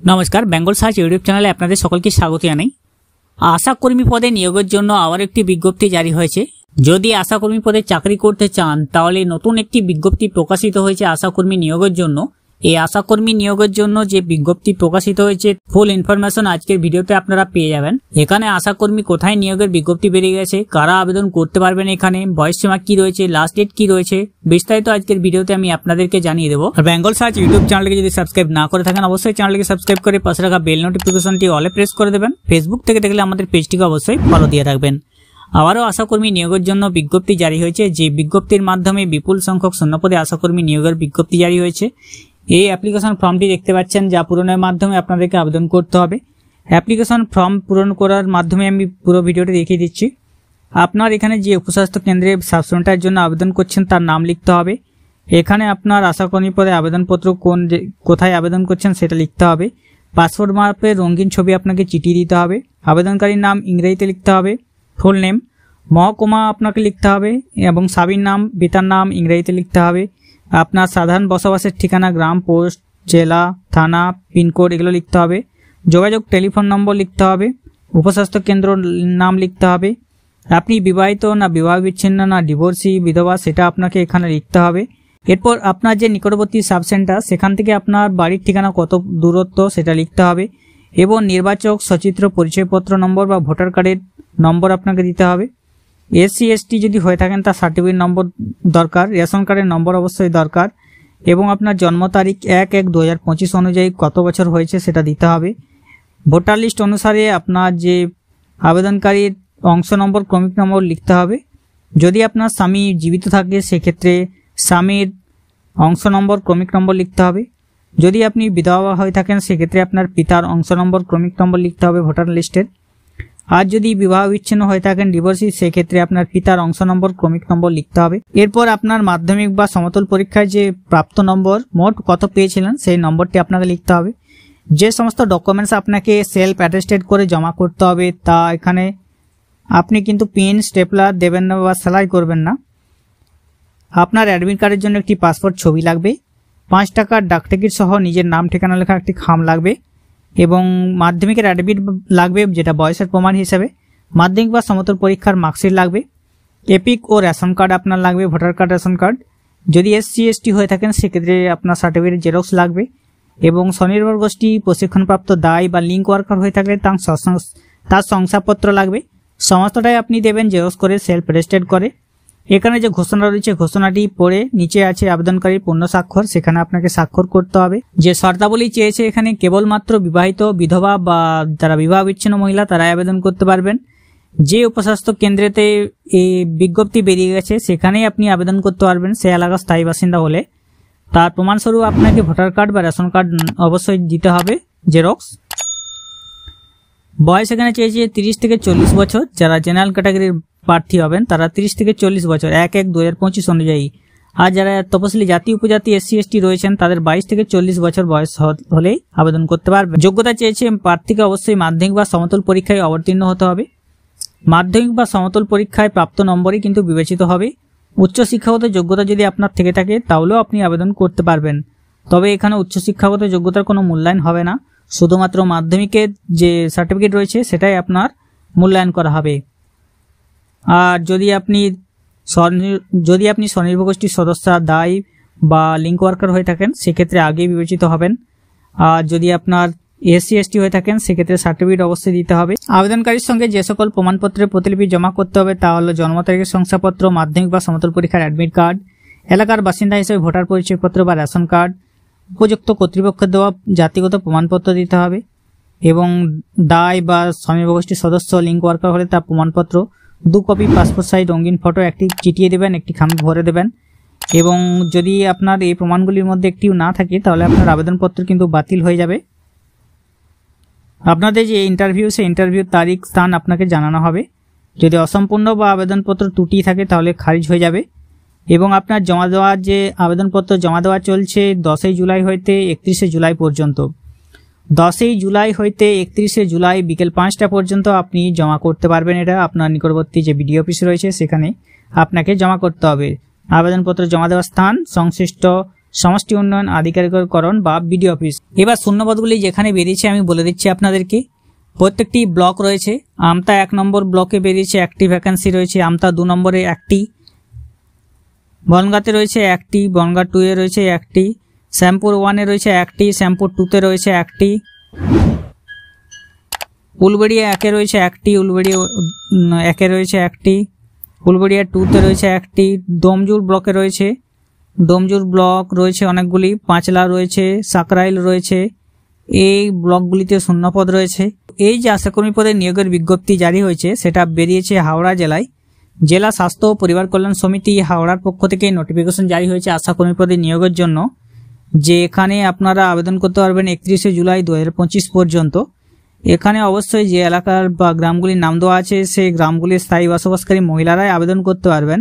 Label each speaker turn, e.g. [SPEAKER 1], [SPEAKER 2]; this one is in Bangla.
[SPEAKER 1] नमस्कार बेंगल सार्च यूट्यूब चैनले आपनादेर सकलके स्वागत जानाई। आशाकर्मी पदे नियोगेर जन्य आबार एकटी विज्ञप्ति जारी हयेछे। यदि आशाकर्मी पदे चाकरी करते चान ताहले नतून एकटी विज्ञप्ति प्रकाशित हयेछे आशाकर्मी नियोगेर जन्य। এই আশাকর্মী নিয়োগের জন্য যে বিজ্ঞপ্তি প্রকাশিত হয়েছে ফুল ইনফরমেশন আজকের ভিডিওতে আপনারা পেয়ে যাবেন। এখানে আশাকর্মী কোথায় নিয়োগের বিজ্ঞপ্তি বেরিয়ে গেছে, কারা আবেদন করতে পারবেন, এখানে বয়সসীমা কি রয়েছে, লাস্ট ডেট কি রয়েছে, বিস্তারিত আজকের ভিডিওতে আমি আপনাদেরকে জানিয়ে দেব। আর বেঙ্গল সার্চ ইউটিউব চ্যানেলকে যদি সাবস্ক্রাইব না করে থাকেন অবশ্যই চ্যানেলকে সাবস্ক্রাইব করে পাশে রাখা বেল নোটিফিকেশনটি অলে প্রেস করে দেবেন। ফেসবুক থেকে দেখলে আমাদের পেজটিকে অবশ্যই ফলো দিয়ে রাখবেন। আবারও আশাকর্মী নিয়োগের জন্য বিজ্ঞপ্তি জারি হয়েছে, যে বিজ্ঞপ্তির মাধ্যমে বিপুল সংখ্যক শূন্যপদে আশাকর্মী নিয়োগের বিজ্ঞপ্তি জারি হয়েছে। এই অ্যাপ্লিকেশন ফর্মটি দেখতে পাচ্ছেন, যা পূরণের মাধ্যমে আপনাদেরকে আবেদন করতে হবে। অ্যাপ্লিকেশন ফর্ম পূরণ করার মাধ্যমে আমি পুরো ভিডিওটি দেখিয়ে দিচ্ছি। আপনার এখানে যে উপস্বাস্থ্য কেন্দ্রে সাব সেন্টারের জন্য আবেদন করছেন তার নাম লিখতে হবে। এখানে আপনার আশাকর্মী পদে আবেদনপত্র কোথায় আবেদন করছেন সেটা লিখতে হবে। পাসপোর্ট মাপের রঙিন ছবি আপনাকে চিঠি দিতে হবে। আবেদনকারীর নাম ইংরেজিতে লিখতে হবে, ফুল নেম, মহকুমা আপনাকে লিখতে হবে এবং স্বামীর নাম পিতার নাম ইংরেজিতে লিখতে হবে। আপনার সাধারণ বসবাসের ঠিকানা, গ্রাম, পোস্ট, জেলা, থানা, পিনকোড এগুলো লিখতে হবে। যোগাযোগ টেলিফোন নম্বর লিখতে হবে। উপস্বাস্থ্য কেন্দ্র নাম লিখতে হবে। আপনি বিবাহিত না বিবাহ বিচ্ছিন্ন না ডিভোর্সি বিধবা সেটা আপনাকে এখানে লিখতে হবে। এরপর আপনার যে নিকটবর্তী সাব সেন্টার সেখান থেকে আপনার বাড়ির ঠিকানা কত দূরত্ব সেটা লিখতে হবে এবং নির্বাচক সচিত্র পরিচয়পত্র নম্বর বা ভোটার কার্ডের নম্বর আপনাকে দিতে হবে। এসসি এসটি যদি হয়ে থাকেন তার সার্টিফিকেট নম্বর দরকার, রেশন কার্ডের নম্বর অবশ্যই দরকার এবং আপনার জন্ম তারিখ 1-1-2025 অনুযায়ী কত বছর হয়েছে সেটা দিতে হবে। ভোটার লিস্ট অনুসারে আপনার যে আবেদনকারীর অংশ নম্বর ক্রমিক নম্বর লিখতে হবে। যদি আপনার স্বামী জীবিত থাকে সেক্ষেত্রে স্বামীর অংশ নম্বর ক্রমিক নম্বর লিখতে হবে। যদি আপনি বিধবা হয়ে থাকেন সেক্ষেত্রে আপনার পিতার অংশ নম্বর ক্রমিক নম্বর লিখতে হবে ভোটার লিস্টের। আর যদি বিবাহ বিচ্ছিন্ন হয়ে থাকেন ডিভোর্সি সেক্ষেত্রে আপনার পিতার অংশ নম্বর ক্রমিক নম্বর লিখতে হবে। এরপর আপনার মাধ্যমিক বা সমতল পরীক্ষায় যে প্রাপ্ত নম্বর মোট কত পেয়েছিলেন সেই নম্বরটি আপনাকে লিখতে হবে। যে সমস্ত ডকুমেন্টস আপনাকে সেলফ অ্যাটেস্টেড করে জমা করতে হবে তা এখানে আপনি কিন্তু পেন স্টেপলার দেবেন না বা সেলাই করবেন না। আপনার অ্যাডমিট কার্ডের জন্য একটি পাসপোর্ট ছবি লাগবে, 5 টাকার ডাক টিকিট সহ নিজের নাম ঠিকানা লেখা একটি খাম লাগবে এবং মাধ্যমিকের অ্যাডমিট লাগবে যেটা বয়সের প্রমাণ হিসেবে। মাধ্যমিক বা সমতল পরীক্ষার মার্কশিট লাগবে। এপিক ও রেশন কার্ড আপনার লাগবে, ভোটার কার্ড, রেশন কার্ড। যদি এসসি এসটি হয়ে থাকেন সেক্ষেত্রে আপনার সার্টিফিকেট জেরক্স লাগবে এবং স্বনির্ভর গোষ্ঠী প্রশিক্ষণপ্রাপ্ত দায় বা লিঙ্ক ওয়ার্কার হয়ে থাকলে তার শংসাপত্র লাগবে। সমস্তটাই আপনি দেবেন জেরক্স করে সেলফ অ্যাটেস্টেড করে। এখানে যে ঘোষণা রয়েছে ঘোষণাটি পড়ে নিচে আছে আবেদনকারীর পূর্ণ স্বাক্ষর, সেখানে আপনাকে স্বাক্ষর করতে হবে। যে শর্তাবলী চেয়েছে এখানে কেবলমাত্র বিবাহিত, বিধবা বা যারা বিবাহ বিচ্ছিন্ন মহিলা তারাই আবেদন করতে পারবেন। যে উপস্বাস্থ্য কেন্দ্রেতে এই বিজ্ঞপ্তি বেরিয়ে গেছে সেখানেই আপনি আবেদন করতে পারবেন সে এলাকার স্থায়ী বাসিন্দা হলে। তার প্রমাণস্বরূপ আপনাকে ভোটার কার্ড বা রেশন কার্ড অবশ্যই দিতে হবে জেরক্স। বয়স এখানে চেয়েছে 30 থেকে 40 বছর। যারা জেনারেল ক্যাটাগরির প্রার্থী হবেন তারা 30 থেকে 40 বছর 1-1-2025 অনুযায়ী। আর যারা তপশিলি জাতি উপজাতি এসসি এসটি রয়েছেন তাদের 22 থেকে 40 বছর বয়স হলেই আবেদন করতে পারবেন। যোগ্যতা চেয়েছে প্রার্থীকে অবশ্যই মাধ্যমিক বা সমতল পরীক্ষায় অবতীর্ণ হতে হবে। মাধ্যমিক বা সমতল পরীক্ষায় প্রাপ্ত নম্বরই কিন্তু বিবেচিত হবে। উচ্চশিক্ষাগত যোগ্যতা যদি আপনার থেকে থাকে তাহলেও আপনি আবেদন করতে পারবেন, তবে এখানে উচ্চশিক্ষাগত যোগ্যতার কোনো মূল্যায়ন হবে না, শুধুমাত্র মাধ্যমিকের যে সার্টিফিকেট রয়েছে সেটাই আপনার মূল্যায়ন করা হবে। আর যদি আপনি স্বনির্ভর গোষ্ঠীর সদস্য, দায়ী বা লিঙ্ক ওয়ার্কার হয়ে থাকেন সেক্ষেত্রে আগেই বিবেচিত হবেন। আর যদি আপনার এসসি এসটি হয়ে থাকেন সেক্ষেত্রে সার্টিফিকেট অবশ্যই দিতে হবে। আবেদনকারীর সঙ্গে যে সকল প্রমাণপত্রের প্রতিলিপি জমা করতে হবে তা হলো জন্ম তারিখের শংসাপত্র, মাধ্যমিক বা সমতল পরীক্ষার অ্যাডমিট কার্ড, এলাকার বাসিন্দা হিসেবে ভোটার পরিচয়পত্র বা রেশন কার্ড, উপযুক্ত কর্তৃপক্ষের দেওয়া জাতিগত প্রমাণপত্র দিতে হবে এবং দায় বা স্বনির্ভর গোষ্ঠীর সদস্য, লিঙ্ক ওয়ার্কার হলে তার প্রমাণপত্র, 2 কপি পাসপোর্ট সাইজ রঙিন ফটো একটি চিটিয়ে দেবেন, একটি খামে ভরে দেবেন এবং যদি আপনার এই প্রমাণগুলির মধ্যে একটিও না থাকে তাহলে আপনার আবেদনপত্র কিন্তু বাতিল হয়ে যাবে। আপনাদের যে ইন্টারভিউ সেই ইন্টারভিউর তারিখ স্থান আপনাকে জানানো হবে। যদি অসম্পূর্ণ বা আবেদনপত্র ত্রুটি থাকে তাহলে খারিজ হয়ে যাবে এবং আপনার জমা দেওয়ার যে আবেদনপত্র জমা দেওয়া চলছে 10 জুলাই হইতে 31 জুলাই পর্যন্ত। 10 জুলাই হইতে 31 জুলাই বিকেল 5টা পর্যন্ত আপনি জমা করতে পারবেন। এটা আপনার নিকটবর্তী যে বিডিও অফিস রয়েছে সেখানে আপনাকে জমা করতে হবে। আবেদনপত্র জমা দেওয়ার স্থান সংশ্লিষ্ট সমষ্টি উন্নয়ন আধিকারিককরণ বা বিডিও অফিস। এবার শূন্যপদগুলি যেখানে বেরিয়েছে আমি বলে দিচ্ছি আপনাদেরকে। প্রত্যেকটি ব্লক রয়েছে। আমতা 1 নম্বর ব্লকে বেরিয়েছে একটি ভ্যাকেন্সি রয়েছে, আমতা 2 নম্বরে একটি, বনগাঁতে রয়েছে একটি, বনগাঁ 2 এ রয়েছে একটি, শ্যামপুর 1 এ রয়েছে একটি, শ্যামপুর 2 তে রয়েছে একটি, উলবেড়িয়া 1 এ রয়েছে একটি, উলবেড়িয়া 1 এ রয়েছে একটি, উলবেড়িয়া 2 তে রয়েছে একটি, ডোমজুর ব্লকে রয়েছে, ডোমজুর ব্লক রয়েছে অনেকগুলি, পাঁচলা রয়েছে, সাকরাইল রয়েছে, এই ব্লকগুলিতে শূন্যপদ রয়েছে। এই যে আশাকর্মী পদে নিয়োগের বিজ্ঞপ্তি জারি হয়েছে সেটা বেরিয়েছে হাওড়া জেলায়। জেলা স্বাস্থ্য ও পরিবার কল্যাণ সমিতি হাওড়ার পক্ষ থেকে নোটিফিকেশন জারি হয়েছে আশাকর্মী পদে নিয়োগের জন্য, যে এখানে আপনারা আবেদন করতে পারবেন 31শে জুলাই 2025 পর্যন্ত। এখানে অবশ্যই যে এলাকার বা গ্রামগুলির নাম দেওয়া আছে সেই গ্রামগুলির স্থায়ী বসবাসকারী মহিলারাই আবেদন করতে পারবেন।